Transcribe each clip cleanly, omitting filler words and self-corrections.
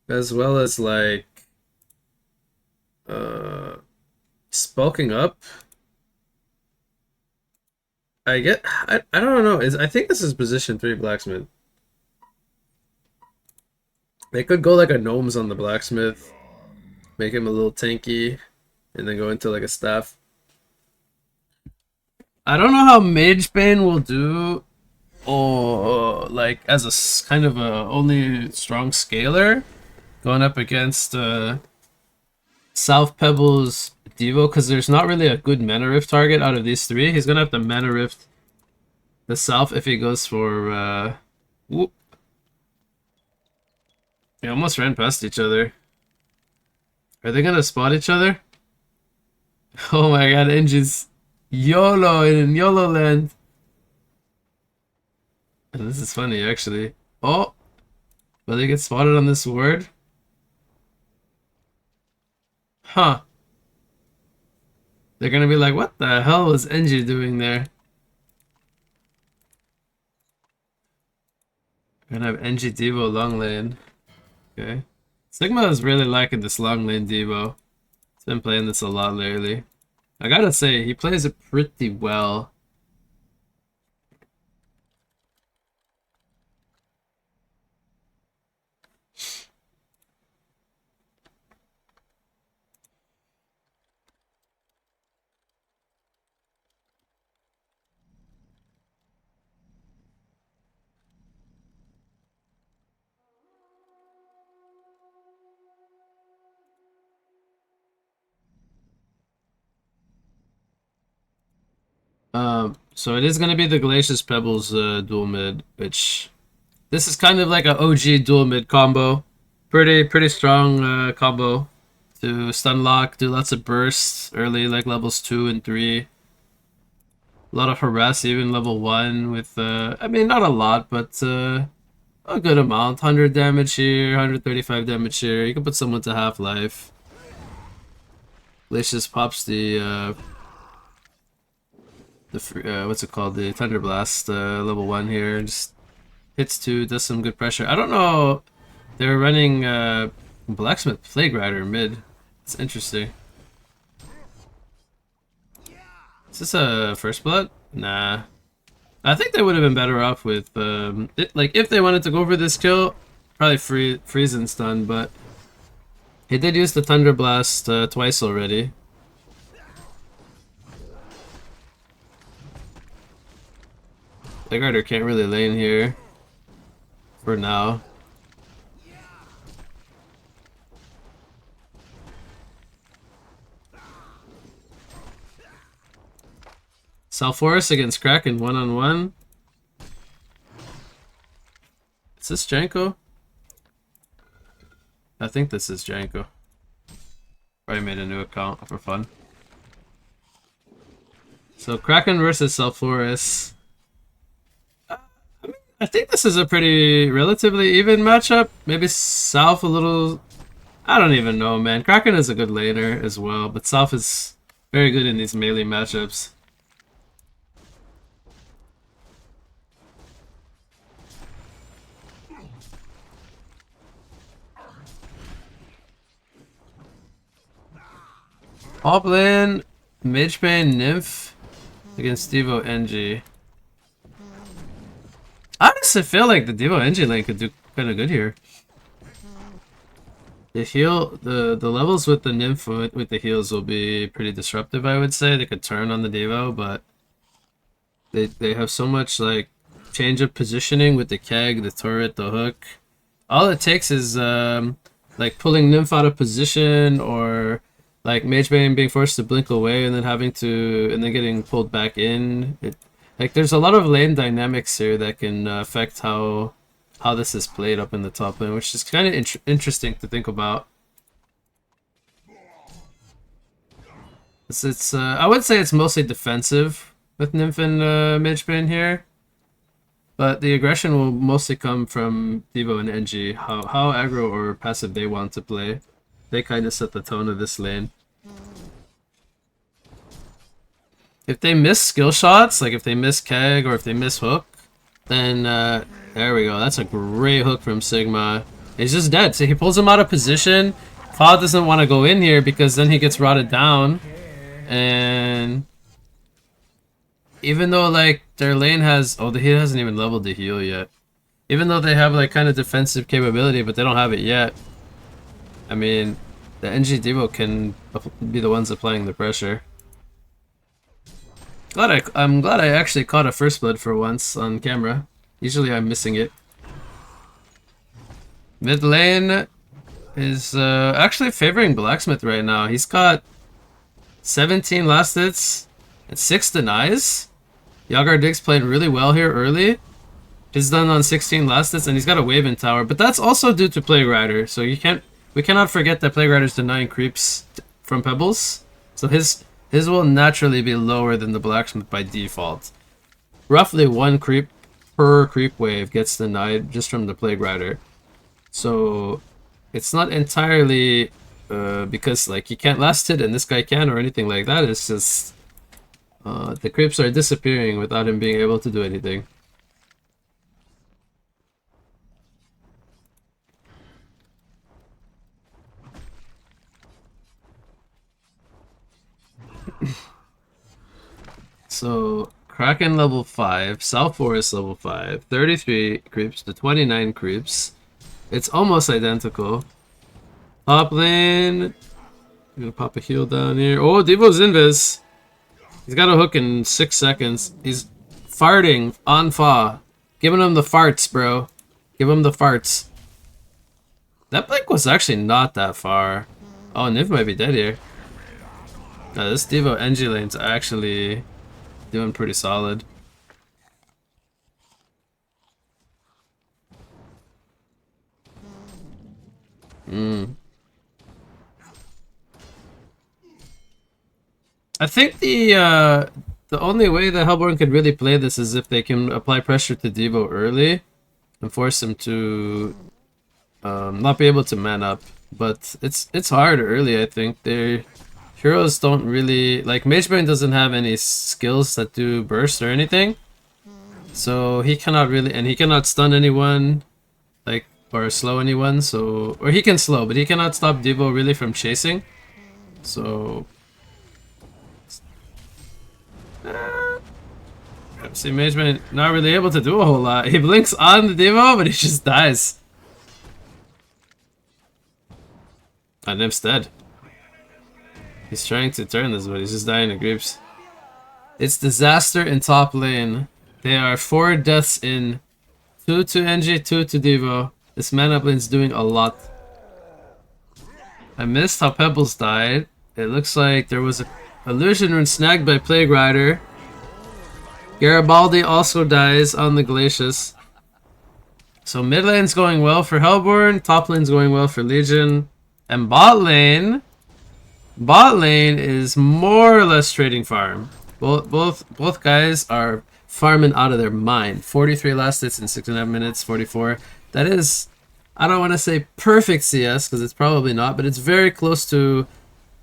as well as like uh bulking up. I don't know. I think this is position three blacksmith. They could go like a gnomes on the blacksmith, make him a little tanky, and then go into like a staff. I don't know how Mage Bane will do, or like as a kind of a only strong scaler going up against South Pebbles Devo, because there's not really a good mana rift target out of these three. He's gonna have to mana rift the South if he goes for whoop. They almost ran past each other. Are they gonna spot each other? Oh my god, Engines YOLO in YOLO land. And this is funny actually. Oh, will they get spotted on this word? Huh. They're gonna be like, what the hell was Engie doing there? We're gonna have Engie Devo long lane. Okay. Sigma is really liking this long lane Devo. He's been playing this a lot lately. I gotta say, he plays it pretty well. So it is gonna be the Glacius Pebbles dual mid, which this is kind of like a OG dual mid combo. Pretty strong combo to stun lock, do lots of bursts early, like levels 2 and 3. A lot of harass even level 1 with I mean not a lot, but a good amount. 100 damage here, 135 damage here. You can put someone to half life. Glacius pops the what's it called? The Thunder Blast level 1 here. Just hits 2, does some good pressure. I don't know. They were running Blacksmith Plague Rider mid. It's interesting. Is this a First Blood? Nah. I think they would have been better off with like if they wanted to go for this kill, probably freeze and stun, but he did use the Thunder Blast twice already. Plague Rider can't really lane here for now. Salforus against Kraken one-on-one. Is this Janko? I think this is Janko. Probably made a new account for fun. So Kraken versus Salforus. I think this is a pretty relatively even matchup. Maybe South a little... I don't even know, man. Kraken is a good laner as well, but South is very good in these melee matchups. Top lane, Mage Bane Nymph against Devo Engie. I honestly feel like the Devo Engie lane could do kind of good here. The heal, the levels with the Nymph with the heals will be pretty disruptive, I would say. They could turn on the Devo, but they have so much like change of positioning with the keg, the turret, the hook. All it takes is like pulling Nymph out of position or like Mage Bane being forced to blink away and then having to and then getting pulled back in. Like there's a lot of lane dynamics here that can affect how this is played up in the top lane, which is kind of interesting to think about. It's I would say it's mostly defensive with Nymph and Mage Bane here, but the aggression will mostly come from Devo and Engie. How aggro or passive they want to play. They kind of set the tone of this lane. If they miss skill shots, like if they miss keg or if they miss hook, then there we go. That's a great hook from Sigma. He's just dead. So he pulls him out of position. Fa doesn't want to go in here because then he gets rotted down. And even though like their lane has, oh, he hasn't even leveled the heal yet. Even though they have like kind of defensive capability, but they don't have it yet. I mean, the NG Devo can be the ones applying the pressure. I'm glad I actually caught a first blood for once on camera. Usually I'm missing it. Mid lane is actually favoring Blacksmith right now. He's got 17 last hits and 6 denies. Yagar Diggs played really well here early. He's done on 16 last hits and he's got a wave in tower, but that's also due to Plague Rider. So we cannot forget that Plague Rider's denying creeps from Pebbles. So his will naturally be lower than the Blacksmith by default. Roughly 1 creep per creep wave gets denied just from the Plague Rider. So it's not entirely because like he can't last hit and this guy can or anything like that. It's just the creeps are disappearing without him being able to do anything. So Kraken level 5, South Forest level 5, 33 creeps to 29 creeps. It's almost identical. Top lane. I'm gonna pop a heal down here. Oh, Devo's invis. He's got a hook in 6 seconds. He's farting on Fa. Giving him the farts, bro. Give him the farts. That blink was actually not that far. Oh, Niv might be dead here. This Devo NG lane's actually doing pretty solid. I think the only way that Hellborn could really play this is if they can apply pressure to Devo early and force him to not be able to man up. But it's hard early, I think. Their heroes don't really like Magebrain doesn't have any skills that do burst or anything. So he cannot really, and he cannot stun anyone, like, or slow anyone, so, or he can slow, but he cannot stop Devo really from chasing. So see, Mageman not really able to do a whole lot. He blinks on the Devo, but he just dies. And Nymph's dead. He's trying to turn this, but he's just dying to creeps. It's disaster in top lane. They are 4 deaths in. 2 to NG, 2 to Devo. This man up lane's doing a lot. I missed how Pebbles died. It looks like there was a illusion rune snagged by Plague Rider. Garibaldi also dies on the Glacius. So mid lane's going well for Hellborn, top lane's going well for Legion, and bot lane is more or less trading farm. Both guys are farming out of their mind. 43 last hits in 6.5 minutes, 44. That is, I don't want to say perfect CS because it's probably not, but it's very close to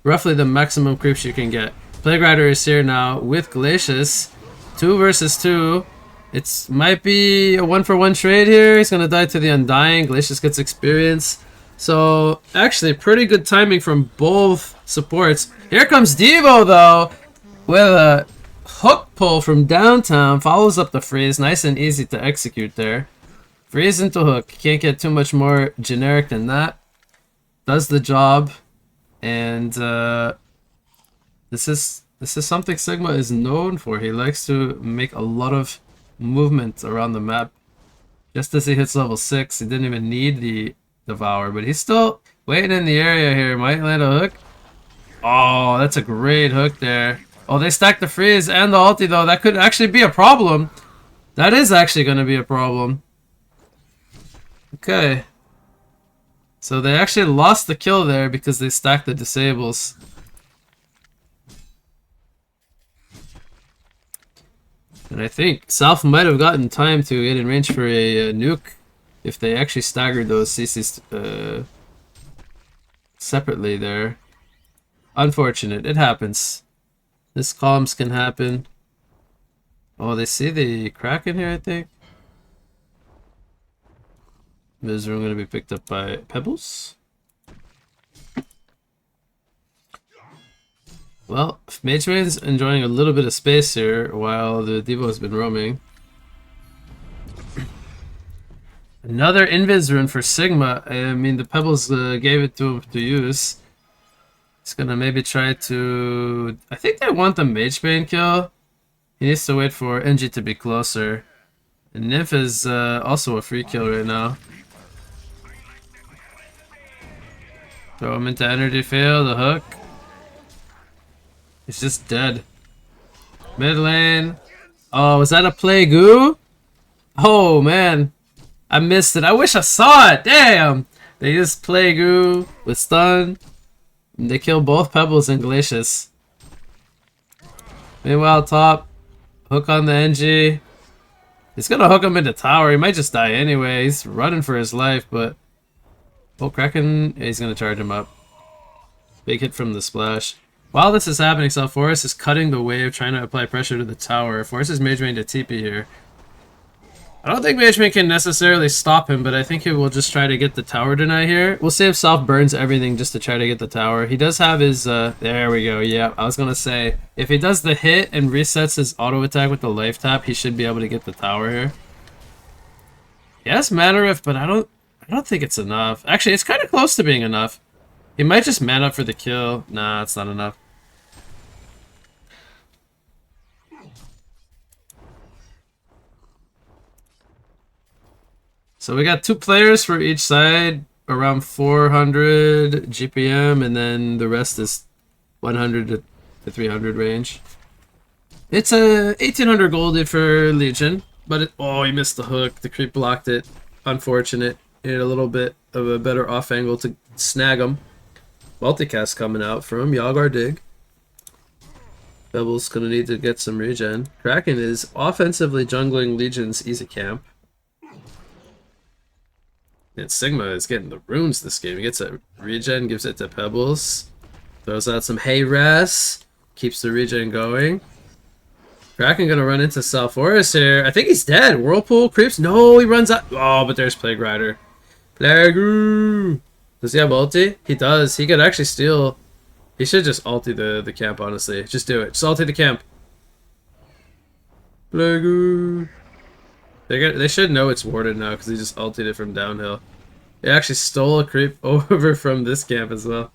roughly the maximum creeps you can get. Plague Rider is here now with Glacius. 2 versus 2. It might be a 1-for-1 trade here. He's gonna die to the Undying. Glacius gets experience. So actually pretty good timing from both supports. Here comes Devo though with a hook pull from downtown. Follows up the freeze. Nice and easy to execute there. Freeze into hook. Can't get too much more generic than that. Does the job. And this is something Sigma is known for. He likes to make a lot of movement around the map. Just as he hits level 6, he didn't even need the Devour, but he's still waiting in the area here. Might land a hook. Oh, that's a great hook there. Oh, they stacked the freeze and the ulti though. That could actually be a problem. That is actually going to be a problem. Okay. So they actually lost the kill there because they stacked the disables. And I think South might have gotten time to get in range for a nuke if they actually staggered those CCs separately there. Unfortunate. It happens. This columns can happen. Oh, they see the Kraken here, I think. Mizroom going to be picked up by Pebbles. Well, Mageman's enjoying a little bit of space here while the Devo has been roaming. Another Invis rune for Sigma. I mean, the Pebbles gave it to him to use. He's gonna maybe try to... I think they want the Magebane kill. He needs to wait for NG to be closer. And Nymph is also a free kill right now. Throw him into energy fail, the hook. He's just dead. Mid lane. Oh, was that a Plague-oo? Oh, man. I missed it. I wish I saw it. Damn. They used Plague-oo with stun. And they kill both Pebbles and Glacius. Meanwhile, top. Hook on the NG. He's gonna hook him into tower. He might just die anyway. He's running for his life, but... Oh, Kraken. Yeah, he's gonna charge him up. Big hit from the splash. While this is happening, Self-Forest is cutting the wave, trying to apply pressure to the tower. Forces Magebane to TP here. I don't think Magebane can necessarily stop him, but I think he will just try to get the tower deny here. We'll see if Self burns everything just to try to get the tower. He does have his, there we go, yeah. I was gonna say, if he does the hit and resets his auto attack with the life tap, he should be able to get the tower here. He has Mana Rift, but I don't think it's enough. Actually, it's kind of close to being enough. He might just man up for the kill. Nah, it's not enough. So we got 2 players for each side, around 400 GPM, and then the rest is 100 to 300 range. It's a 1800 golded for Legion, but oh, he missed the hook. The creep blocked it. Unfortunate. He had a little bit of a better off angle to snag him. Multicast coming out from Yagar Dig. Pebbles gonna need to get some regen. Kraken is offensively jungling Legion's easy camp. And Sigma is getting the runes this game. He gets a regen, gives it to Pebbles. Throws out some Hey Ras. Keeps the regen going. Kraken gonna run into Self-Forest here. I think he's dead. Whirlpool creeps. No, he runs out. Oh, but there's Plague Rider. Plague-oo! Does he have ulti? He does. He could actually steal. He should just ulti the camp, honestly. Just do it. Just ulti the camp. Plague-oo! They should know it's warded now because he just ulted it from downhill. He actually stole a creep over from this camp as well.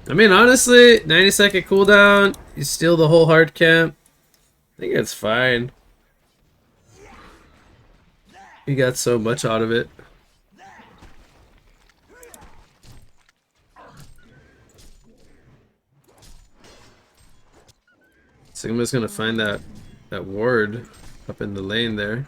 I mean, honestly, 90-second cooldown. You steal the whole hard camp. I think it's fine. He got so much out of it. Sigma's gonna find that ward up in the lane there.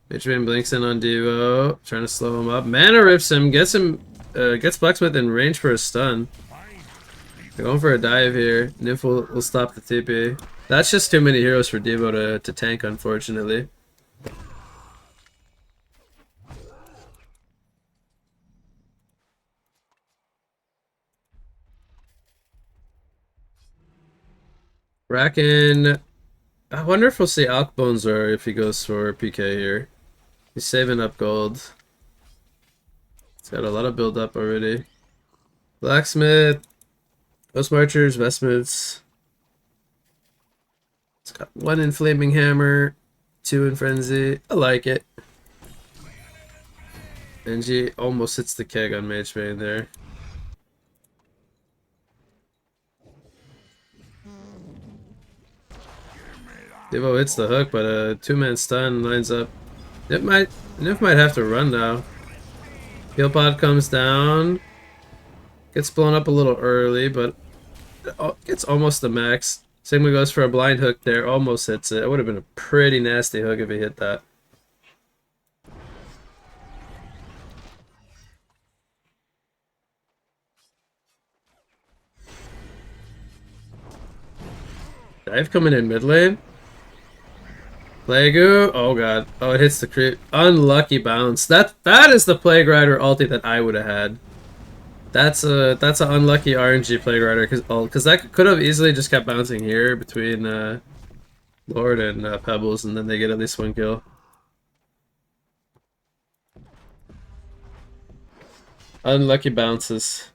Magebane blinks in on Devo, trying to slow him up. Mana rips him, gets Blacksmith in range for a stun. They're going for a dive here. Nymph will stop the TP. That's just too many heroes for Devo to tank, unfortunately. Kraken. I wonder if we'll see Alkbones or if he goes for PK here. He's saving up gold. He's got a lot of build up already. Blacksmith. Ghost Marchers, Vestments. It's got 1 in Flaming Hammer, 2 in Frenzy. I like it. NG almost hits the keg on Magebane there. Devo hits the hook, but a 2-man stun lines up. Nymph might have to run now. Heal pod comes down. Gets blown up a little early, but gets almost the max. Sigma goes for a blind hook there, almost hits it. It would have been a pretty nasty hook if he hit that. Dive coming in mid lane. Plague-oo. Oh god. Oh, it hits the creep. Unlucky bounce. That is the Plague Rider ulti that I would have had. That's an unlucky RNG Plague Rider because that could have easily just kept bouncing here between Lord and Pebbles, and then they get at least one kill. Unlucky bounces.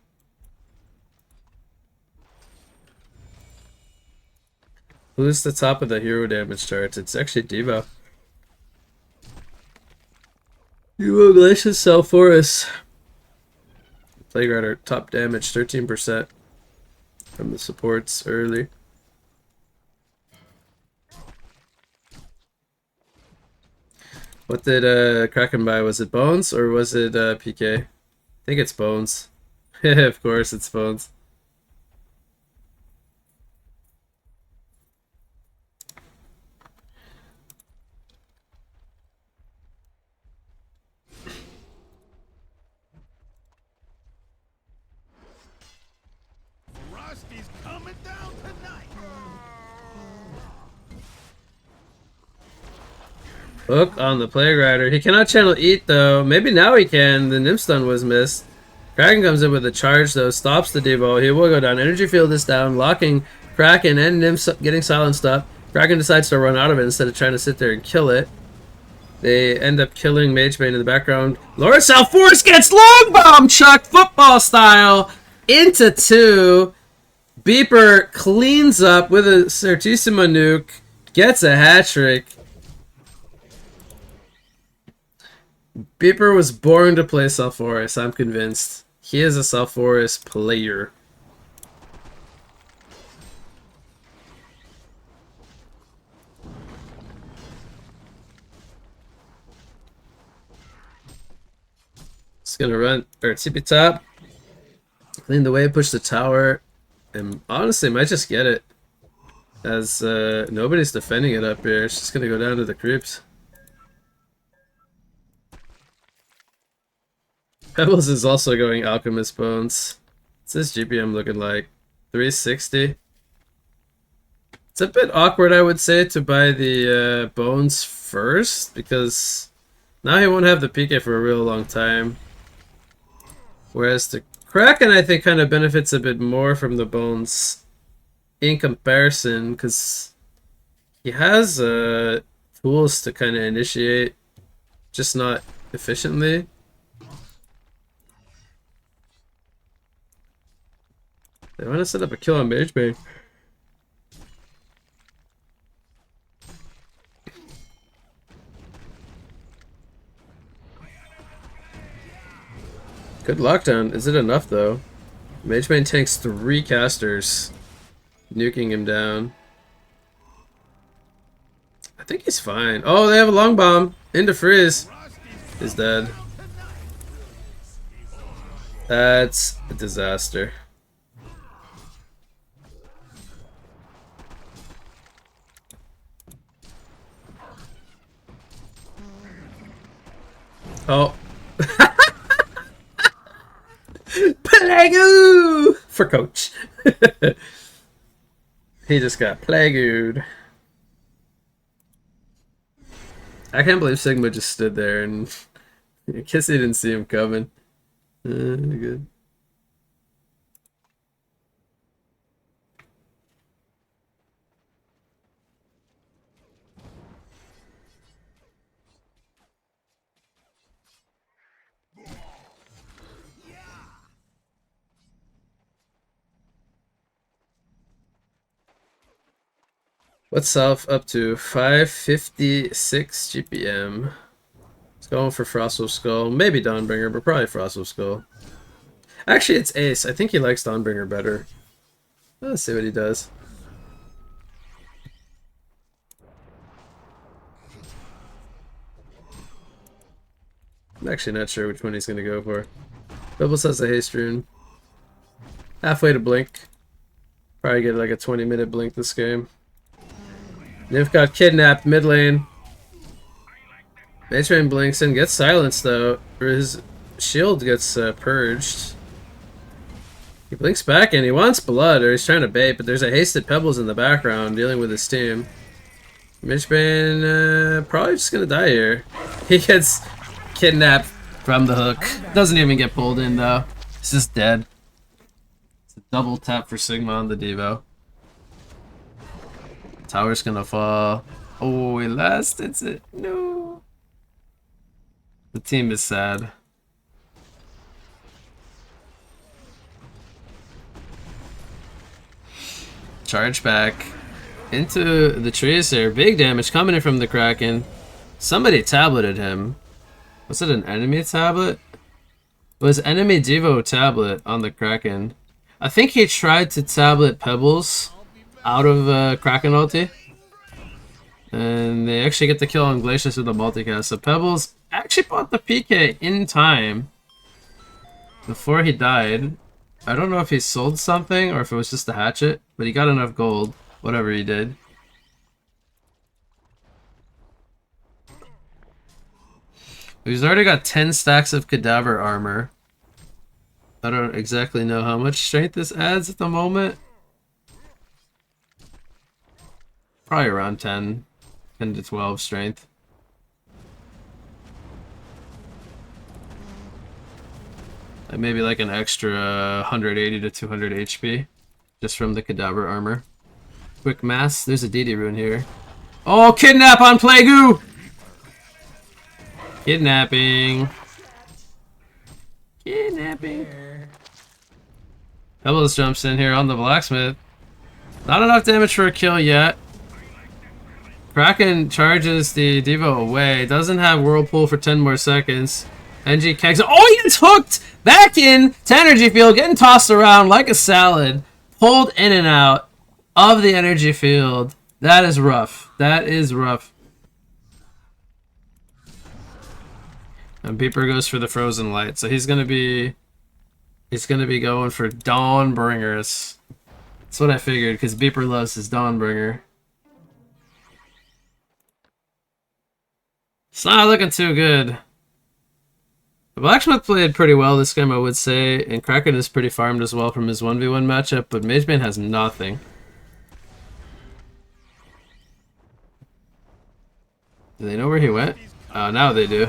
Who's the top of the hero damage charts? It's actually Devo. Devo, Glacius, Salforus. Plague Rider, top damage, 13% from the supports early. What did Kraken buy? Was it Bones or was it PK? I think it's Bones. Of course it's Bones. Rusty's coming down tonight. Hook on the Plague Rider. He cannot channel Eat though. Maybe now he can. The Nymph Stun was missed. Kraken comes in with a charge though. Stops the Devo. He will go down. Energy Field is down. Locking Kraken and Nymph getting silenced up. Kraken decides to run out of it instead of trying to sit there and kill it. They end up killing Magebane in the background. Laura Salforus gets long bomb chucked football style into 2. Beeper cleans up with a Certissima nuke. Gets a hat trick. Beeper was born to play Salforus, I'm convinced. He is a Salforus player. Just gonna run, or TP top. Clean the way, push the tower. And honestly, might just get it. As nobody's defending it up here. It's just gonna go down to the creeps. Pebbles is also going Alchemist Bones. What's this GPM looking like? 360. It's a bit awkward, I would say, to buy the Bones first, because now he won't have the PK for a real long time. Whereas the Kraken, I think, kind of benefits a bit more from the Bones in comparison, because he has tools to kind of initiate, just not efficiently. They want to set up a kill on Magebane. Good lockdown. Is it enough though? Magebane tanks 3 casters, nuking him down. I think he's fine. Oh, they have a long bomb into Freeze. He's dead. That's a disaster. Oh. Plague for coach. He just got plagued. I can't believe Sigma just stood there and I guess he didn't see him coming. Good. What's Self up to? 556 GPM. It's going for Frostwolf Skull. Maybe Dawnbringer, but probably Frostwolf Skull. Actually, it's Ace. I think he likes Dawnbringer better. Let's see what he does. I'm actually not sure which one he's going to go for. Bubbles has a haste rune. Halfway to blink. Probably get like a 20-minute blink this game. Nymph got kidnapped mid lane. Magebane blinks and gets silenced though, or his shield gets purged. He blinks back and he wants blood, or he's trying to bait, but there's a hasted Pebbles in the background dealing with his team. Magebane probably just gonna die here. He gets kidnapped from the hook. Doesn't even get pulled in though. He's just dead. It's a double tap for Sigma on the Devo. Tower's gonna fall. Oh, he last hits it. No. The team is sad. Charge back into the trees there. Big damage coming in from the Kraken. Somebody tableted him. Was it an enemy tablet? It was enemy Devo tablet on the Kraken. I think he tried to tablet Pebbles out of Kraken ulti. And they actually get the kill on Glacius with the multicast. So Pebbles actually bought the PK in time before he died. I don't know if he sold something or if it was just a hatchet, but he got enough gold, whatever he did. He's already got 10 stacks of cadaver armor. I don't exactly know how much strength this adds at the moment. Probably around 10 to 12 strength. And maybe like an extra 180 to 200 HP just from the cadaver armor. Quick mass. There's a DD rune here. Oh, kidnap on Plague! Kidnapping. Kidnapping. Pebbles jumps in here on the blacksmith. Not enough damage for a kill yet. Kraken charges the Devo away. Doesn't have Whirlpool for 10 more seconds. NG kegs. Oh, he gets hooked back in to energy field, getting tossed around like a salad. Pulled in and out of the energy field. That is rough. That is rough. And Beeper goes for the frozen light, so he's gonna be going for Dawnbringers. That's what I figured, because Beeper loves his Dawnbringer. It's not looking too good. The Blacksmith played pretty well this game, I would say, and Kraken is pretty farmed as well from his 1v1 matchup, but Magebane has nothing. Do they know where he went? Now they do.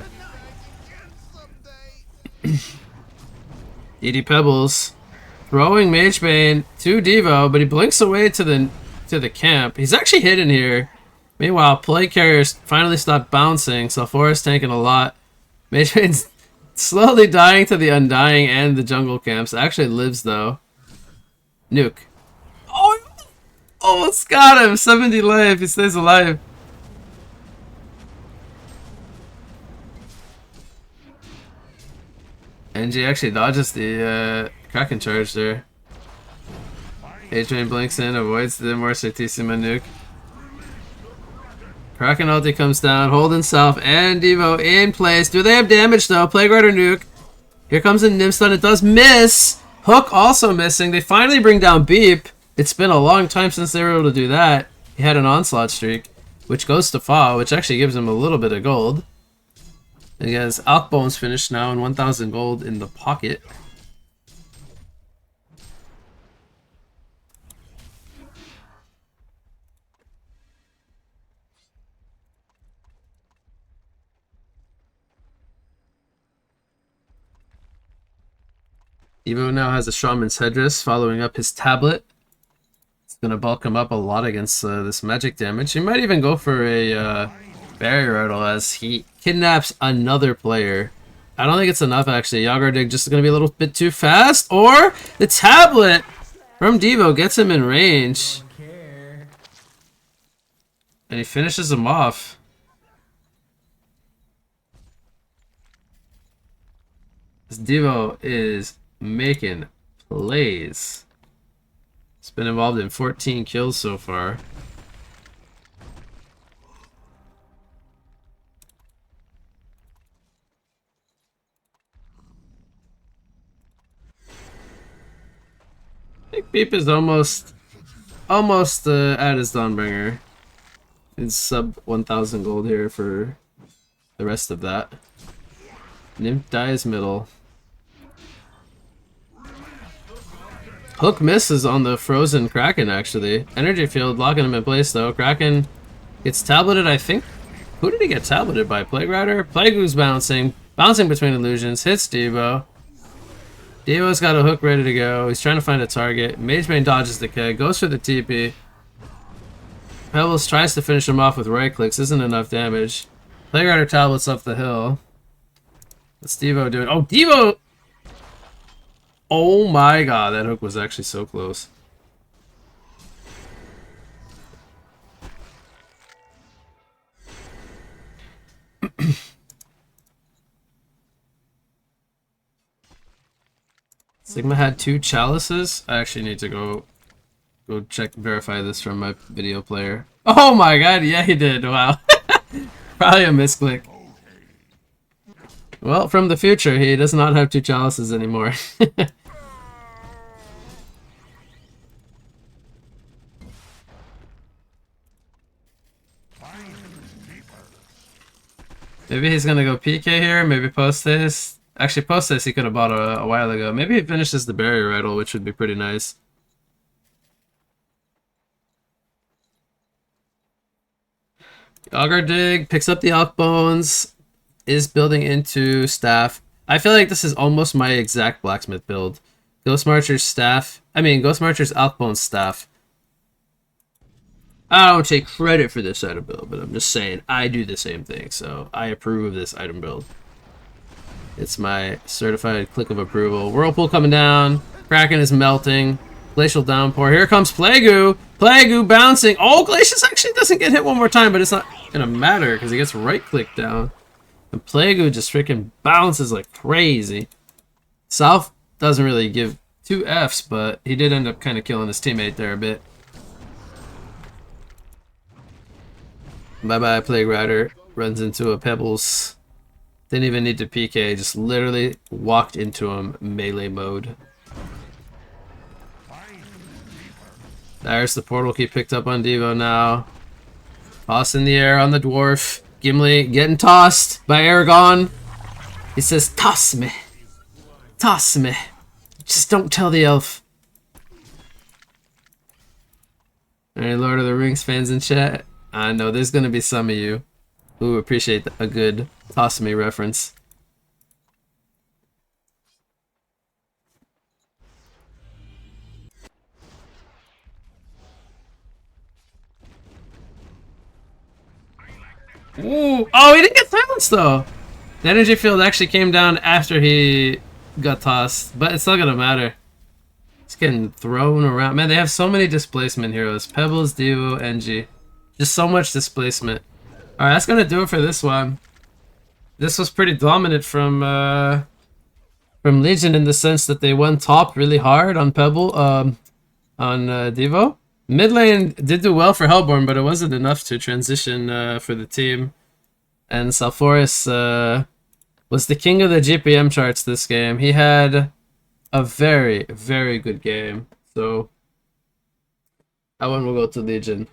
ED Pebbles throwing Magebane to Devo, but he blinks away to the camp. He's actually hidden here. Meanwhile, Plague Carriers finally stopped bouncing, so Forest tanking a lot. Magebane's slowly dying to the Undying and the jungle camps. Actually lives though. Nuke. Oh, almost got him. 70 life. He stays alive. NG actually dodges the Kraken charge there. H-Train blinks in, avoids the more Certissima nuke. Kraken ulti comes down, holding self and Devo in place. Do they have damage though? Plague Rider nuke. Here comes a Nim stun. It does miss. Hook also missing. They finally bring down Beep. It's been a long time since they were able to do that. He had an onslaught streak, which goes to Fa, which actually gives him a little bit of gold. And he has Alkbone's finished now and 1,000 gold in the pocket. Evo now has a Shaman's Headdress following up his tablet. It's going to bulk him up a lot against this magic damage. He might even go for a Barrier Idol as he kidnaps another player. I don't think it's enough actually. Yagardig just going to be a little bit too fast. Or the tablet from Devo gets him in range. And he finishes him off. This Devo is making plays. It's been involved in 14 kills so far. I think Beep is almost at his Dawnbringer. It's sub 1,000 gold here for the rest of that. Nymph dies middle. Hook misses on the frozen Kraken actually. Energy field locking him in place though. Kraken gets tableted, I think. Who did he get tableted by? Plague Rider? Plague's bouncing between illusions, hits Devo. Devo's got a hook ready to go. He's trying to find a target. Magebane dodges the keg, goes for the TP. Pebbles tries to finish him off with right clicks. Isn't enough damage. Playgrider tablets up the hill. What's Devo doing? Oh, Devo! Oh my god, that hook was actually so close. Sigma had 2 chalices. I actually need to go verify this from my video player. Oh my god, yeah he did. Wow. Probably a misclick. Well, from the future, he does not have 2 chalices anymore. Maybe he's gonna go PK here, maybe post this. Actually, post this he could have bought a while ago. Maybe he finishes the barrier idol, which would be pretty nice. Auger Dig picks up the Alk Bones, is building into Staff. I feel like this is almost my exact Blacksmith build. Ghost Marcher's Staff. Ghost Marcher's Alk Bones Staff. I don't take credit for this item build, but I'm just saying I do the same thing, so I approve of this item build. It's my certified click of approval. Whirlpool coming down. Kraken is melting. Glacial Downpour. Here comes Plague-Goo. Plague-Goo bouncing. Oh, Glacius actually doesn't get hit one more time, but it's not gonna matter because he gets right-click down. And Plague-Goo just freaking bounces like crazy. South doesn't really give 2 Fs, but he did end up kind of killing his teammate there a bit. Bye-bye, Plague Rider. Runs into a Pebbles. Didn't even need to PK, just literally walked into him melee mode. There's the portal key picked up on Devo now. Toss in the air on the dwarf. Gimli getting tossed by Aragon. He says, toss me. Toss me. Just don't tell the elf. Alright, Lord of the Rings fans in chat. I know there's gonna be some of you who appreciate a good toss me reference. Ooh. Oh, he didn't get silenced though. The energy field actually came down after he got tossed, but it's not gonna matter. He's getting thrown around. Man, they have so many displacement heroes. Pebbles, Devo, NG. Just so much displacement. Alright, that's gonna do it for this one. This was pretty dominant from Legion in the sense that they went top really hard on Devo. Mid lane did do well for Hellborn, but it wasn't enough to transition for the team. And Salforis was the king of the GPM charts this game. He had a very, very good game. So that one will go to Legion.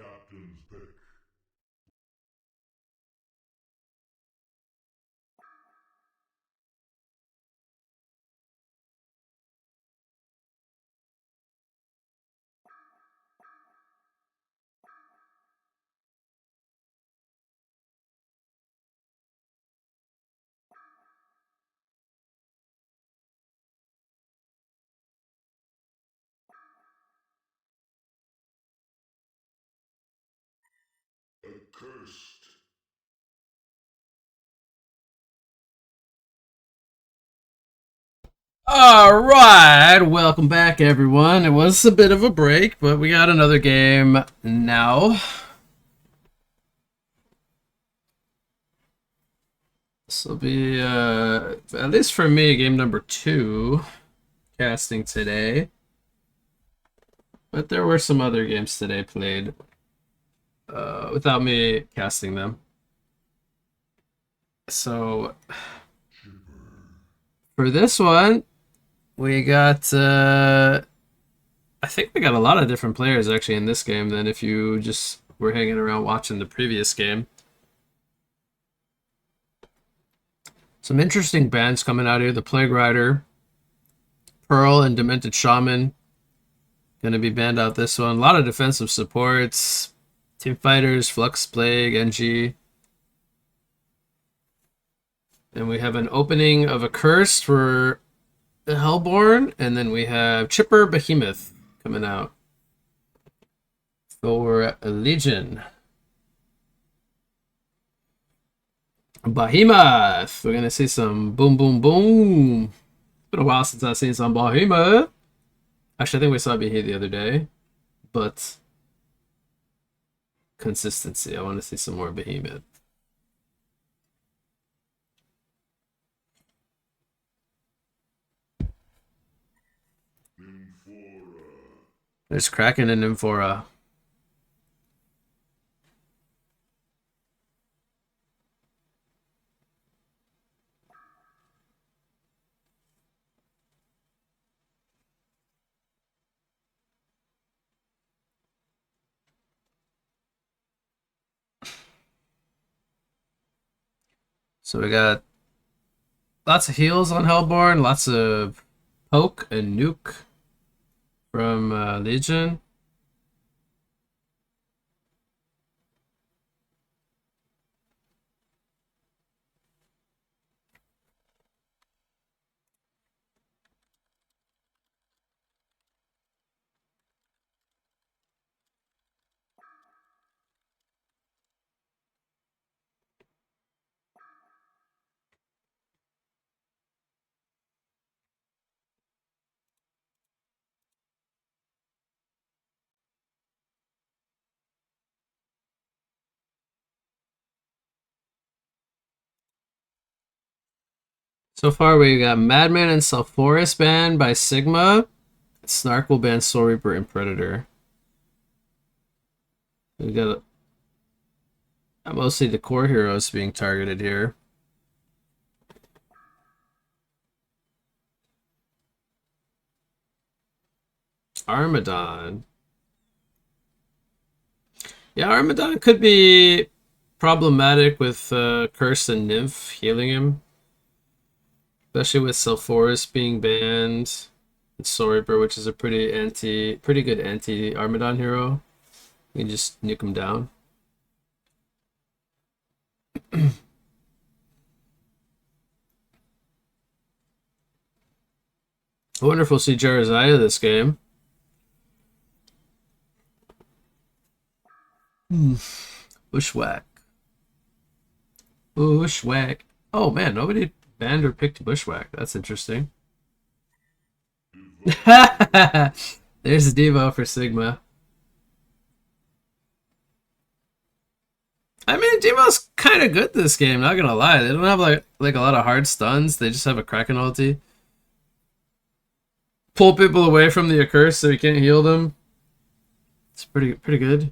captain's pick. Accursed. All right, welcome back, everyone. It was a bit of a break, but we got another game now. This will be, at least for me, game number 2 casting today. But there were some other games today played without me casting them. So for this one, we got, I think we got a lot of different players actually in this game than if you just were hanging around watching the previous game. Some interesting bands coming out here. The Plague Rider, Pearl, and Demented Shaman. Gonna be banned out this one. A lot of defensive supports. Team Fighters, Flux, Plague, NG. And we have an opening of a curse for Hellborn, and then we have Chipper Behemoth coming out for Legion. Behemoth! We're gonna see some boom, boom, boom. It's been a while since I've seen some Behemoth. Actually, I think we saw Behemoth the other day, but consistency. I want to see some more Behemoth. There's Kraken and Nymphora. So we got lots of heals on Hellborn, lots of poke and nuke from Legion. So far, we got Madman and Sulfuras banned by Sigma. Snark will ban Soul Reaper and Predator. We got mostly the core heroes being targeted here. Armadon. Yeah, Armadon could be problematic with Curse and Nymph healing him. Especially with Sulfuras being banned. And Soul Reaper, which is a pretty good anti-Armadon hero. You can just nuke him down. I wonder if we'll see Jaraziah this game. Bushwhack. Bushwhack. Oh man, nobody banned or picked Bushwhack. That's interesting. There's Devo for Sigma. I mean, Devo's kind of good this game, not gonna lie. They don't have like a lot of hard stuns. They just have a Kraken ulti. Pull people away from the Accursed so you can't heal them. It's pretty good.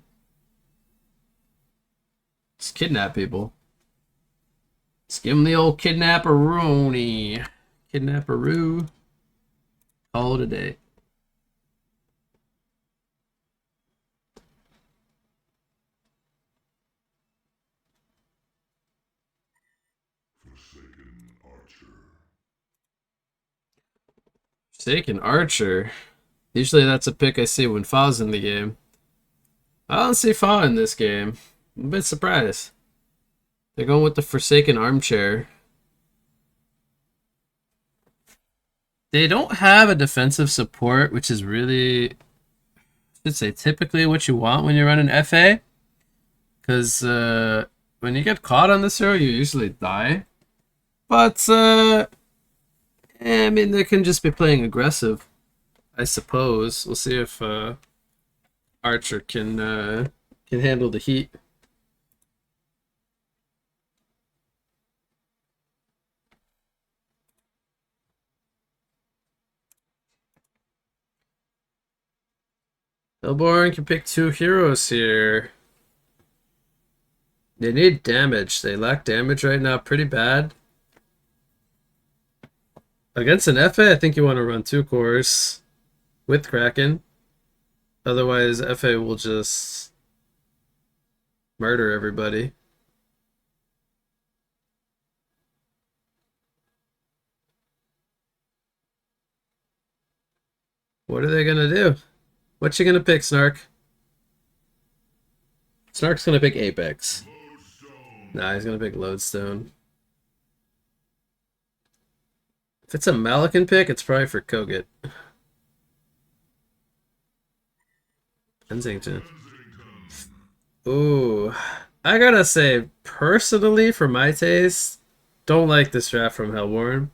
Just kidnap people. Just give them the old kidnapperoonie. Kidnapperoo. Call it a day. Forsaken Archer. Forsaken Archer. Usually that's a pick I see when Fa's in the game. I don't see Fa in this game. I'm a bit surprised. They're going with the Forsaken Armchair. They don't have a defensive support, which is really, I should say, typically what you want when you run an FA. Because when you get caught on this hero, you usually die. But, I mean, they can just be playing aggressive, I suppose. We'll see if Archer can handle the heat. Hellborn can pick 2 heroes here. They need damage. They lack damage right now pretty bad. Against an FA, I think you want to run 2 cores with Kraken. Otherwise, FA will just murder everybody. What are they gonna do? What you gonna pick, Snark? Snark's gonna pick Apex. Nah, he's gonna pick Lodestone. If it's a Malikan pick, it's probably for Kogut. Kensington. Ooh. I gotta say, personally, for my taste, don't like this draft from Hellborn.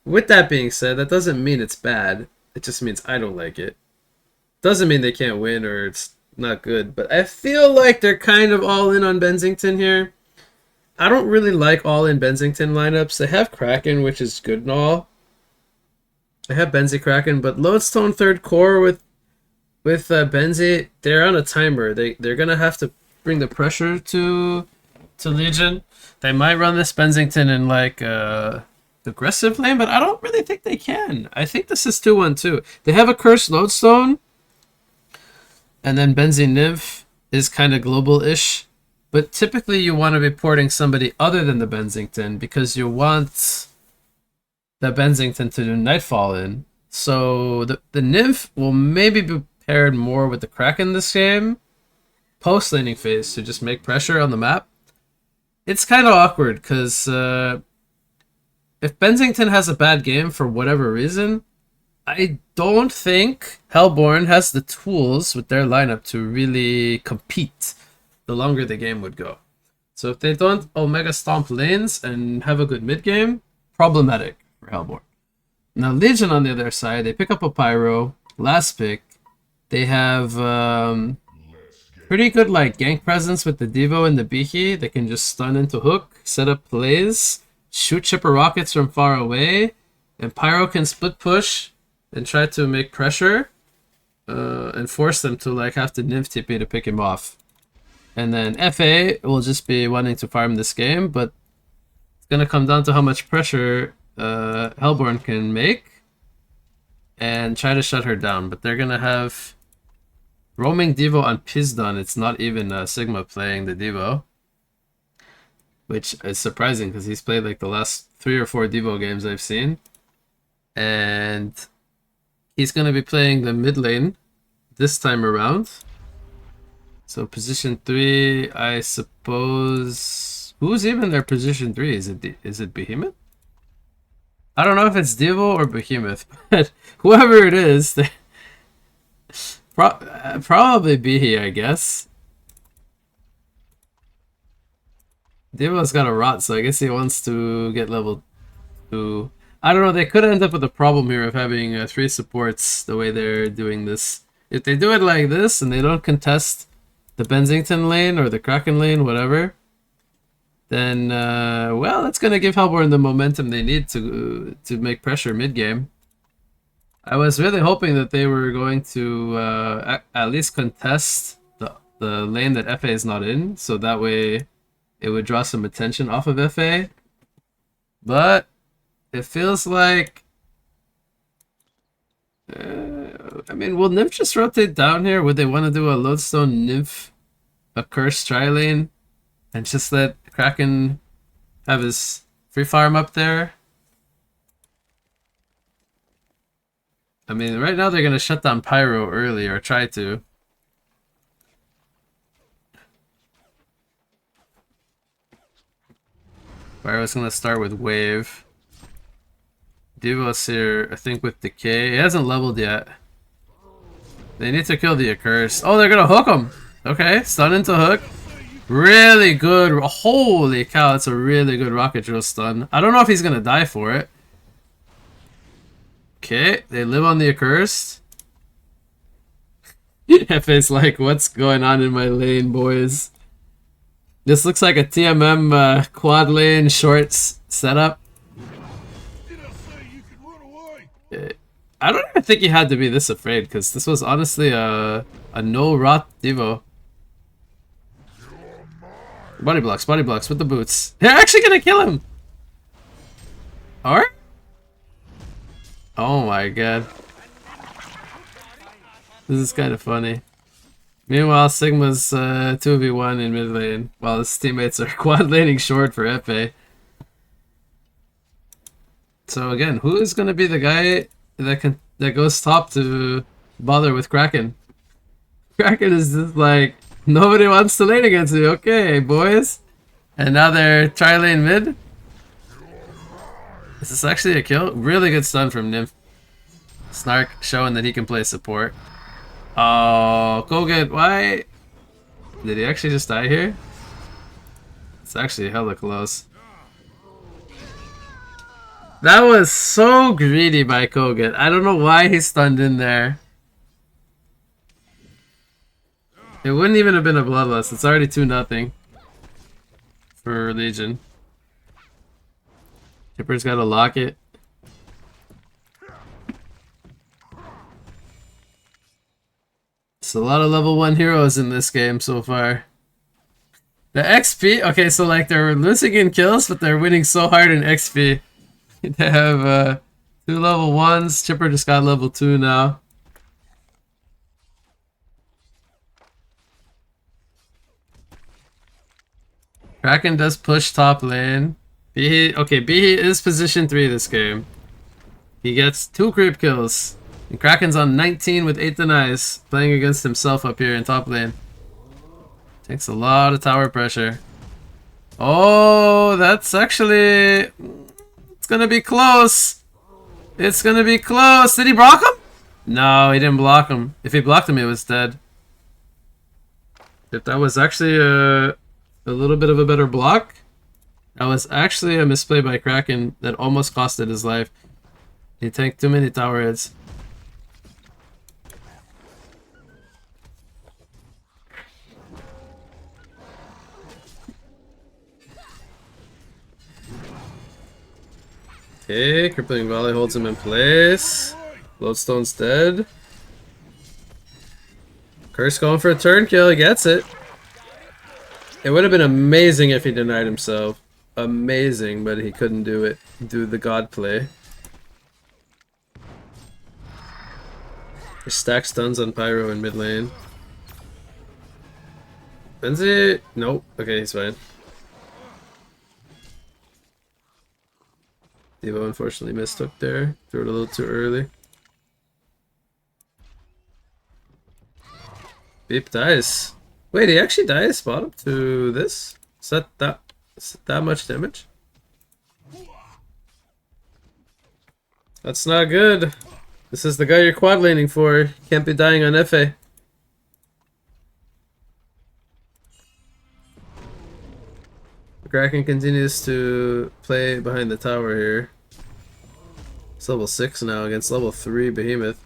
With that being said, that doesn't mean it's bad. It just means I don't like it. Doesn't mean they can't win or it's not good, but I feel like they're kind of all in on Bensington here. I don't really like all in Bensington lineups. They have Kraken, which is good and all. They have Benzie Kraken, but Lodestone third core with Benzie, they're on a timer. They're gonna have to bring the pressure to Legion. They might run this Bensington in like aggressive lane, but I don't really think they can. I think this is 2-1-2. They have a cursed Lodestone, and then Benzie Nymph is kind of global-ish. But typically you want to be porting somebody other than the Bensington because you want the Bensington to do Nightfall in. So the Nymph will maybe be paired more with the Kraken this game, post-laning phase, to just make pressure on the map. It's kind of awkward because if Bensington has a bad game for whatever reason, I don't think Hellborn has the tools with their lineup to really compete the longer the game would go. So if they don't Omega Stomp lanes and have a good mid game, problematic for Hellborn. Now Legion on the other side, they pick up a Pyro, last pick. They have pretty good like gank presence with the Devo and the Beaky. They can just stun into hook, set up plays, shoot chipper rockets from far away, and Pyro can split push and try to make pressure and force them to like have to Nymph TP to pick him off. And then FA will just be wanting to farm this game, but it's going to come down to how much pressure Hellborn can make and try to shut her down. But they're going to have roaming Devo on Pizdon. It's not even Sigma playing the Devo, which is surprising because he's played like the last 3 or 4 Devo games I've seen. And he's going to be playing the mid lane this time around. So position 3, I suppose. Who's even their position 3? Is it Behemoth? I don't know if it's Devo or Behemoth, but whoever it is, probably Behe, I guess. Devo's got a rot, so I guess he wants to get level 2. I don't know, they could end up with a problem here of having 3 supports the way they're doing this. If they do it like this and they don't contest the Bensington lane or the Kraken lane, whatever, then, well, that's going to give Hellborn the momentum they need to make pressure mid-game. I was really hoping that they were going to at least contest the lane that FA is not in, so that way it would draw some attention off of FA. But it feels like... I mean, will Nymph just rotate down here? Would they want to do a Lodestone Nymph, a Cursed Tri lane, and just let Kraken have his free farm up there. I mean, right now they're gonna shut down Pyro early, or try to. Pyro's gonna start with Wave. Devo's here, I think, with Decay. He hasn't leveled yet. They need to kill the Accursed. Oh, they're gonna hook him! Okay, stun into hook. Really good. Holy cow, that's a really good rocket drill stun. I don't know if he's gonna die for it. Okay, they live on the Accursed. FA's like, what's going on in my lane, boys? This looks like a TMM quad lane shorts setup. Did I say you could run away? I don't even think he had to be this afraid, because this was honestly a no rot Devo. Body blocks with the boots. They're actually gonna kill him! Or? Oh my god. This is kind of funny. Meanwhile, Sigma's 2v1 in mid lane, while his teammates are quad laning short for FA. So again, who is gonna be the guy that goes top to bother with Kraken? Kraken is just like, nobody wants to lane against you. Okay, boys. And now they're tri-lane mid. Is this actually a kill? Really good stun from Nymph. Snark showing that he can play support. Oh, Koget, why? Did he actually just die here? It's actually hella close. That was so greedy by Koget. I don't know why he stunned in there. It wouldn't even have been a bloodlust. It's already 2-0 for Legion. Chipper's got to lock it. It's a lot of level 1 heroes in this game so far. The XP, okay, so like they're losing in kills, but they're winning so hard in XP. They have 2 level 1s. Chipper just got level 2 now. Kraken does push top lane. Okay, Behe is position 3 this game. He gets 2 creep kills. And Kraken's on 19 with 8 denies, playing against himself up here in top lane. Takes a lot of tower pressure. Oh, that's actually... It's gonna be close. It's gonna be close. Did he block him? No, he didn't block him. If he blocked him, he was dead. If that was actually a little bit of a better block, that was actually a misplay by Kraken that almost costed his life. He tanked too many tower hits. Okay, Crippling Volley holds him in place. Lodestone's dead. Curse going for a turn kill, he gets it. It would have been amazing if he denied himself. Amazing, but he couldn't do it. Do the god play. He stacks stuns on Pyro in mid lane. Benzi? Nope. Okay, he's fine. Devo unfortunately mistook there. Threw it a little too early. Beep dies. Wait, he actually dies bottom to this? Is that much damage? That's not good. This is the guy you're quad laning for. You can't be dying on FA. Kraken continues to play behind the tower here. It's level 6 now against level 3 Behemoth.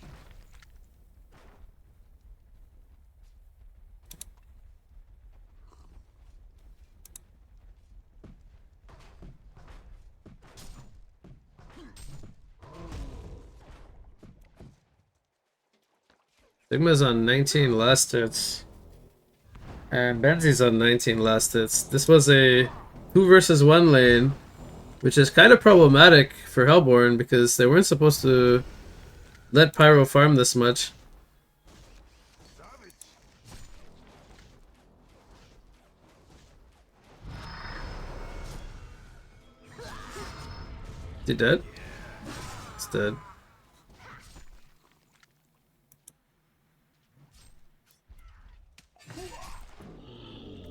Sigma's on 19 last hits. And Benzi's on 19 last hits. This was a 2 versus 1 lane, which is kind of problematic for Hellborn because they weren't supposed to let Pyro farm this much. Is he dead? He's dead.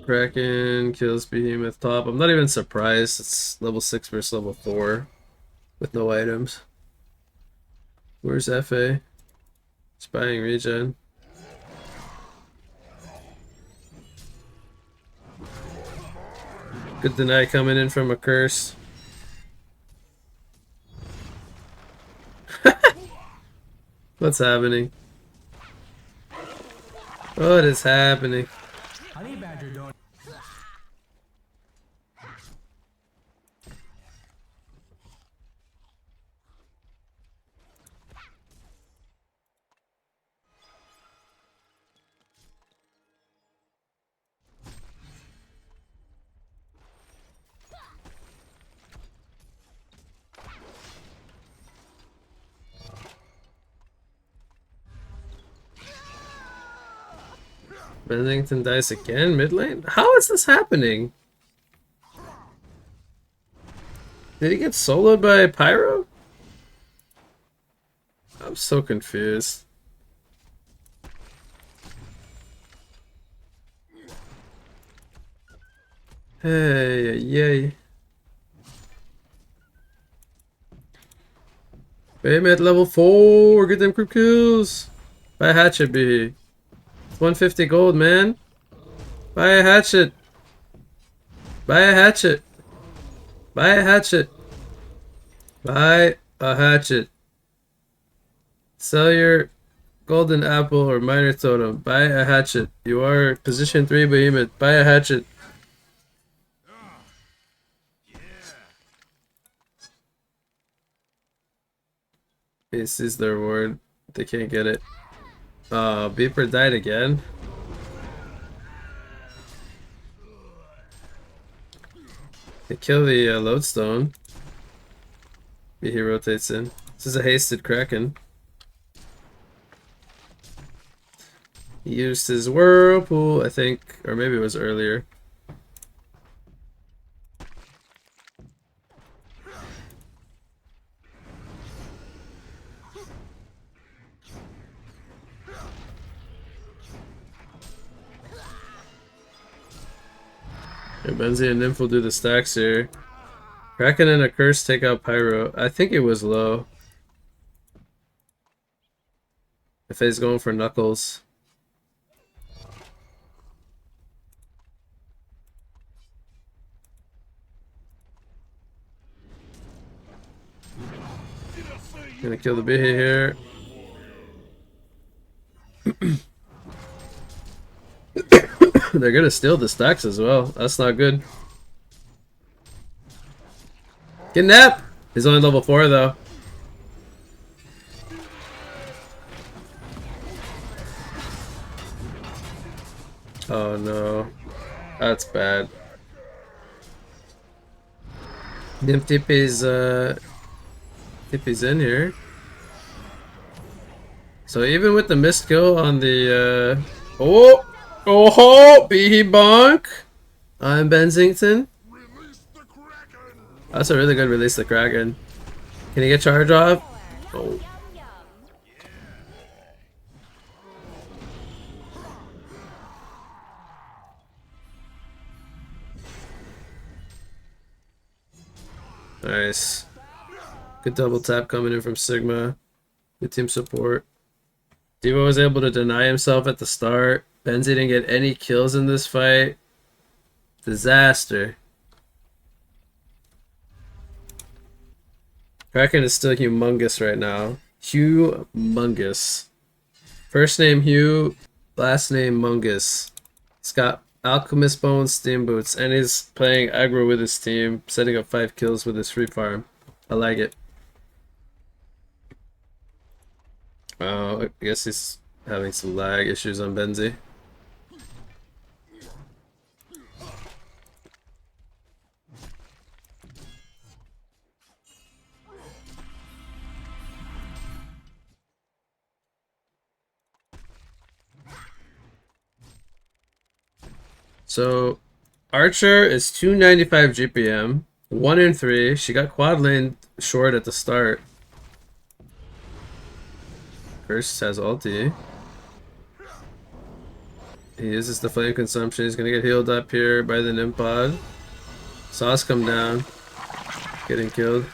Kraken kills Behemoth top. I'm not even surprised. It's level 6 versus level 4 with no items. Where's FA? Spying regen. Good deny coming in from a curse. What's happening? What is happening? Honey Badger don't. Bennington dies again mid lane? How is this happening? Did he get soloed by Pyro? I'm so confused. Hey, yay. Babe at level 4, get them creep kills. Buy a hatchet, B. It's 150 gold, man. Buy a hatchet. Buy a hatchet. Buy a hatchet. Buy a hatchet. Sell your golden apple or minor totem. Buy a hatchet. You are position 3 behemoth. Buy a hatchet. This is the reward. They can't get it. Beeper died again. They kill the lodestone. He rotates in. This is a hasted Kraken. He used his whirlpool, I think, or maybe it was earlier. Yeah, Benzie and Nymph will do the stacks here. Kraken and a curse take out Pyro. I think it was low. If he's going for Knuckles. Gonna kill the Bihi here. They're gonna steal the stacks as well. That's not good. Kidnap! He's only level 4 though. Oh no. That's bad. Nymph TP's in here. So even with the missed kill on the oh! Oh, Behe bonk! I'm Benzington. Release the Kraken! That's a really good release the Kraken. Can he get charge off? Oh. Nice. Good double tap coming in from Sigma. Good team support. Devo was able to deny himself at the start. Benzie didn't get any kills in this fight. Disaster. Kraken is still humongous right now. Humongous. First name Hugh, last name Mungus. He's got Alchemist Bones, Steam Boots, and he's playing aggro with his team, setting up 5 kills with his free farm. I like it. Oh, I guess he's having some lag issues on Benzie. So, Archer is 295 GPM 1 in 3. She got quad lane short at the start. Curse has ulti. He uses the flame consumption. He's gonna get healed up here by the Nimpod. Sauce come down. Getting killed.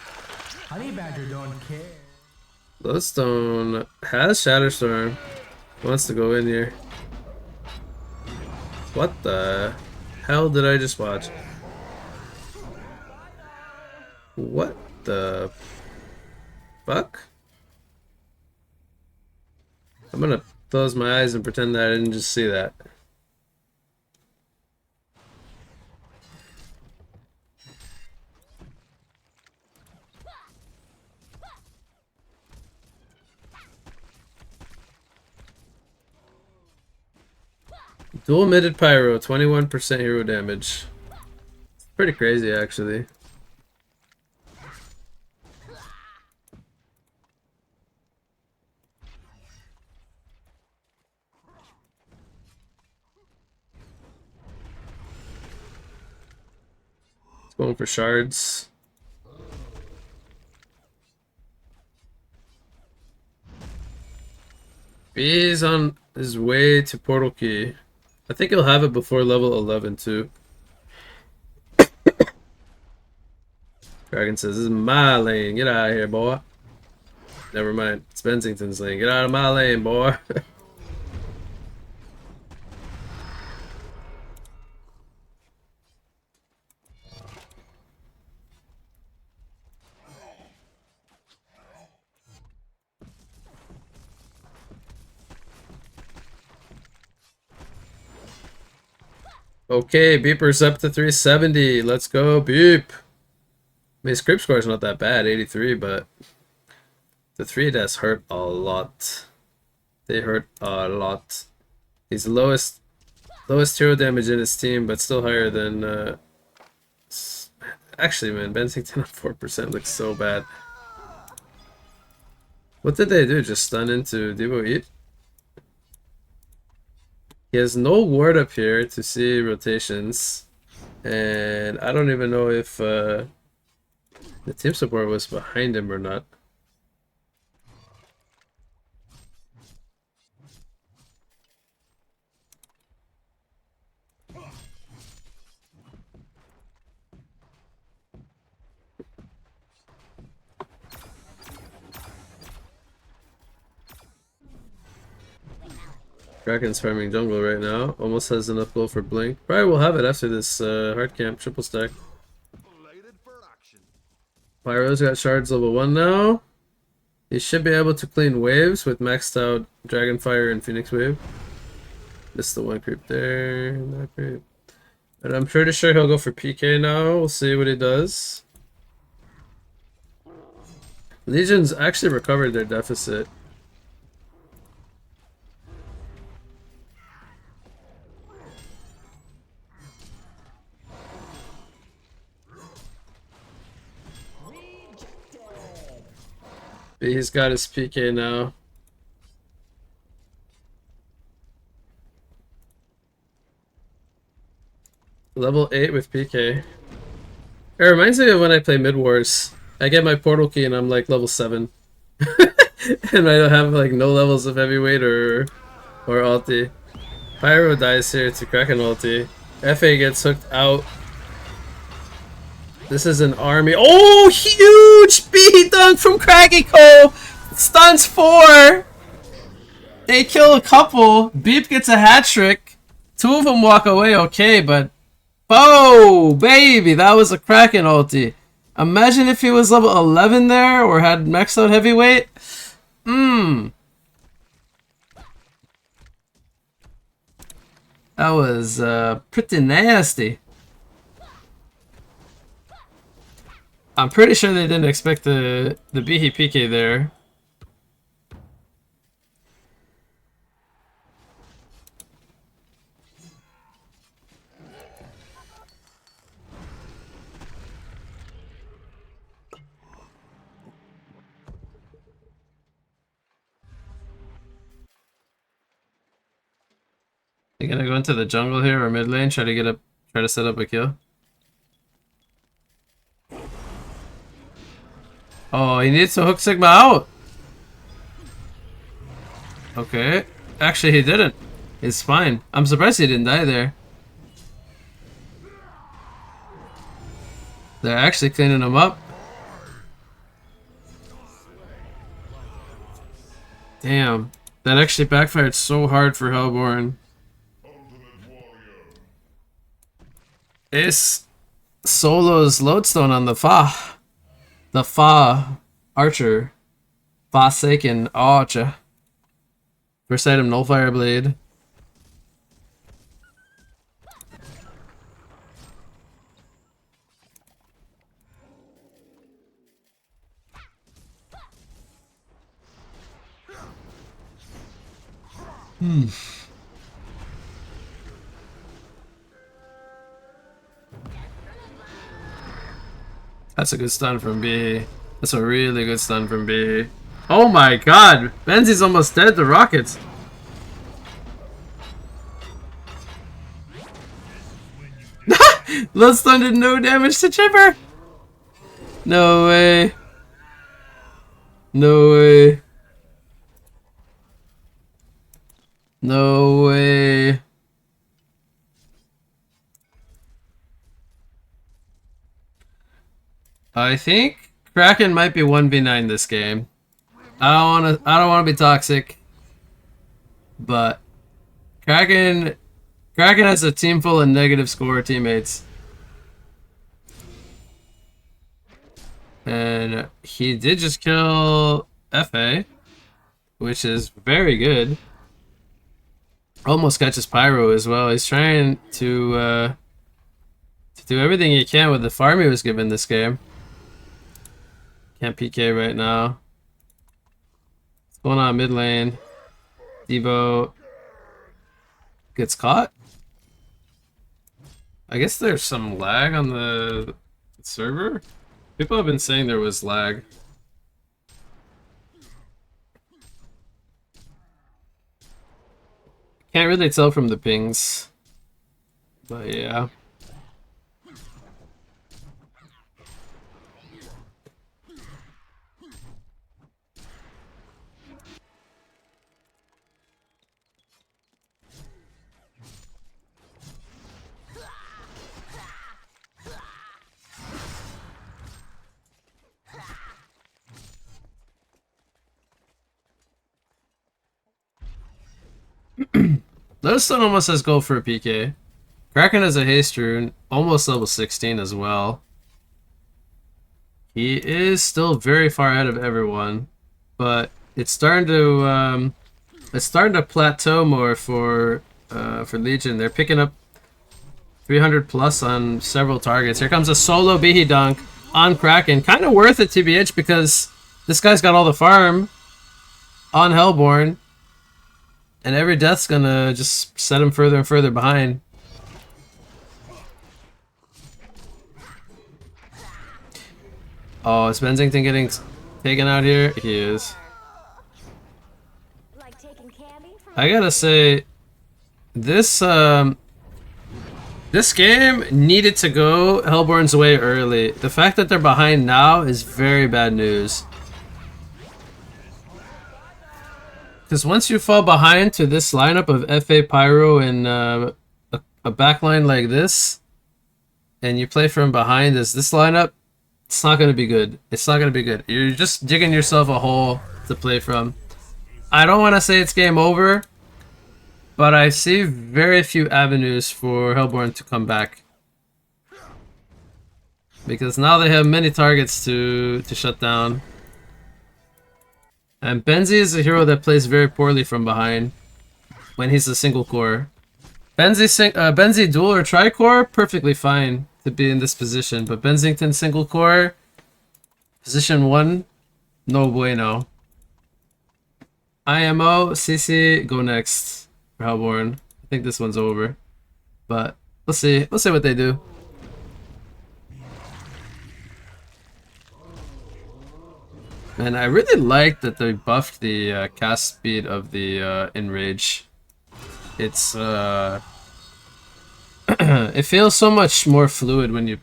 Honey Badger don't care. Bloodstone has Shatterstorm. Wants to go in here. What the hell did I just watch? What the fuck? I'm gonna close my eyes and pretend that I didn't just see that. Dual emitted pyro, 21% hero damage. Pretty crazy, actually. It's going for shards. He's on his way to Portal Key. I think he'll have it before level 11 too. Dragon says, "This is my lane. Get out of here, boy." Never mind. It's Bensington's lane. Get out of my lane, boy. Okay, Beeper's up to 370. Let's go, Beep. I mean, his creep score is not that bad, 83, but the 3 deaths hurt a lot. They hurt a lot. He's the lowest hero damage in his team, but still higher than actually, man, Bensington at 4% looks so bad. What did they do? Just stun into Devo Eat? He has no ward up here to see rotations, and I don't even know if the team support was behind him or not. Kraken's farming jungle right now. Almost has enough gold for Blink. Probably will have it after this hard camp triple stack. Pyro's got shards level 1 now. He should be able to clean waves with maxed out Dragonfire and Phoenix Wave. Missed the one creep there. That creep. And I'm pretty sure he'll go for PK now. We'll see what he does. Legion's actually recovered their deficit. He's got his PK now. Level 8 with PK. It reminds me of when I play Mid Wars. I get my portal key and I'm like level 7. And I don't have like no levels of heavyweight or ulti. Pyro dies here to Kraken ulti. FA gets hooked out. This is an army. Oh, huge speed dunk from Craggyco! Stuns 4! They kill a couple. Beep gets a hat trick. 2 of them walk away okay, but... Oh, baby, that was a Kraken ulti. Imagine if he was level 11 there, or had maxed out heavyweight. That was pretty nasty. I'm pretty sure they didn't expect the Bihi PK there. You gonna go into the jungle here or mid lane, try to set up a kill? Oh, he needs to hook Sigma out. Okay. Actually, he didn't. It's fine. I'm surprised he didn't die there. They're actually cleaning him up. Damn. That actually backfired so hard for Hellborn. Ace solos Lodestone on the Fa. The Fa Archer. Forsaken Archer. First item, Nullfire Blade. That's a good stun from B. That's a really good stun from B. Oh my god! Benzi's almost dead to rockets. Bloodstone did no damage to Chipper! No way. No way. No way. I think Kraken might be 1v9 this game. I don't wanna be toxic. But Kraken has a team full of negative score teammates. And he did just kill FA, which is very good. Almost catches Pyro as well. He's trying to do everything he can with the farm he was given this game. Can't PK right now. What's going on mid lane? Devo gets caught. I guess there's some lag on the server. People have been saying there was lag. Can't really tell from the pings. But yeah. Lodestone almost has gold for a PK. Kraken has a haste rune, almost level 16 as well. He is still very far ahead of everyone, but it's starting to plateau more for Legion. They're picking up 300 plus on several targets. Here comes a solo Behe dunk on Kraken. Kind of worth it, TBH, because this guy's got all the farm on Hellborn. And every death's gonna just set him further and further behind. Oh, is Benzington getting taken out here? He is. I gotta say, this game needed to go Hellborn's way early. The fact that they're behind now is very bad news. Because once you fall behind to this lineup of FA, Pyro, and a backline like this, and you play from behind as this lineup, it's not going to be good. It's not going to be good. You're just digging yourself a hole to play from. I don't want to say it's game over, but I see very few avenues for Hellborn to come back. Because now they have many targets to shut down. And Benzi is a hero that plays very poorly from behind when he's a single core. Benzi dual or tri-core, perfectly fine to be in this position. But Benzington single core, position 1, no bueno. IMO, CC, go next for Hellborn. I think this one's over. But we'll see. We'll see what they do. And I really like that they buffed the cast speed of the Enrage. It's it feels so much more fluid when you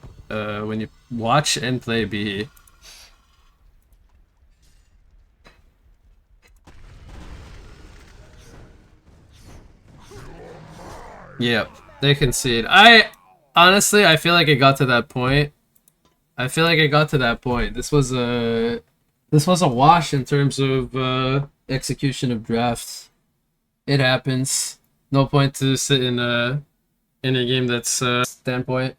watch and play B. Yep, they concede. I honestly, I feel like it got to that point. This was a wash in terms of execution of drafts. It happens. No point to sit in a game that's standpoint.